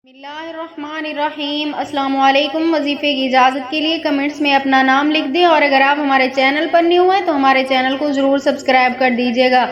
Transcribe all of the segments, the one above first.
بسم اللہ الرحمن الرحیم۔ السلام علیکم۔ وظیفے کی اجازت کے لیے کمنٹس میں اپنا نام لکھ دیں، اور اگر آپ ہمارے چینل پر نیو ہیں تو ہمارے چینل کو ضرور سبسکرائب کر دیجیے گا۔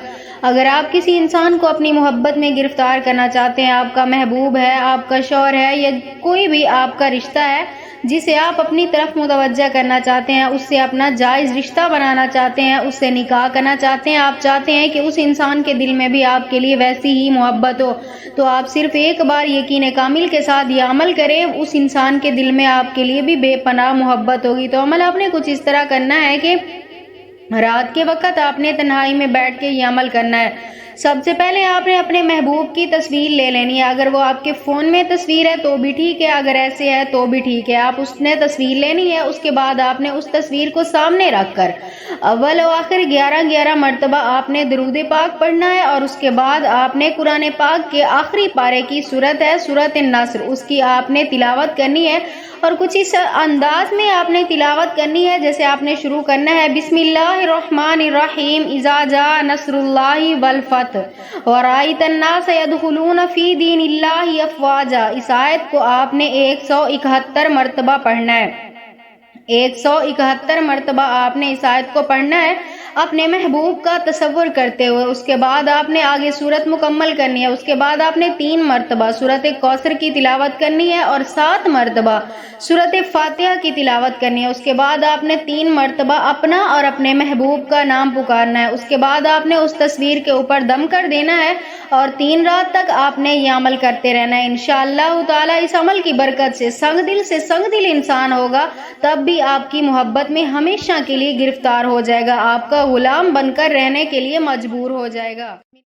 اگر آپ کسی انسان کو اپنی محبت میں گرفتار کرنا چاہتے ہیں، آپ کا محبوب ہے، آپ کا شوہر ہے، یا کوئی بھی آپ کا رشتہ ہے جسے آپ اپنی طرف متوجہ کرنا چاہتے ہیں، اس سے اپنا جائز رشتہ بنانا چاہتے ہیں، اس سے نکاح کرنا چاہتے ہیں، آپ چاہتے ہیں کہ اس انسان کے دل میں بھی آپ کے لیے ویسی ہی محبت ہو، تو آپ صرف ایک بار یقین کامل کے ساتھ یہ عمل کریں، اس انسان کے دل میں آپ کے لیے بھی بے پناہ محبت ہوگی۔ تو عمل آپ نے کچھ اس طرح کرنا ہے کہ رات کے وقت آپ نے تنہائی میں بیٹھ کے یہ عمل کرنا ہے۔ سب سے پہلے آپ نے اپنے محبوب کی تصویر لے لینی ہے، اگر وہ آپ کے فون میں تصویر ہے تو بھی ٹھیک ہے، اگر ایسے ہے تو بھی ٹھیک ہے، آپ اس نے تصویر لینی ہے۔ اس کے بعد آپ نے اس تصویر کو سامنے رکھ کر اول و آخر 11 مرتبہ آپ نے درود پاک پڑھنا ہے، اور اس کے بعد آپ نے قرآن پاک کے آخری پارے کی سورت ہے سورۃ النصر، اس کی آپ نے تلاوت کرنی ہے، اور کچھ اس انداز میں آپ نے تلاوت کرنی ہے جیسے آپ نے شروع کرنا ہے بسم اللہ الرحمن الرحیم اذا جاء نصر اللہ والفتح ورأیت الناس يدخلون فی دین اللہ افواجا۔ اس آیت کو آپ نے 171 مرتبہ پڑھنا ہے، 171 مرتبہ آپ نے اس آیت کو پڑھنا ہے اپنے محبوب کا تصور کرتے ہوئے۔ اس کے بعد آپ نے آگے سورت مکمل کرنی ہے، اس کے بعد آپ نے 3 مرتبہ سورت کوثر کی تلاوت کرنی ہے، اور 7 مرتبہ سورت فاتحہ کی تلاوت کرنی ہے۔ اس کے بعد آپ نے 3 مرتبہ اپنا اور اپنے محبوب کا نام پکارنا ہے۔ اس کے بعد آپ نے اس تصویر کے اوپر دم کر دینا ہے، اور 3 رات تک آپ نے یہ عمل کرتے رہنا ہے۔ انشاءاللہ تعالی اس عمل کی برکت سے سنگ دل انسان ہوگا، تب بھی آپ کی محبت میں ہمیشہ کے لیے گرفتار ہو جائے گا، آپ کا غلام بن کر رہنے کے لیے مجبور ہو جائے گا۔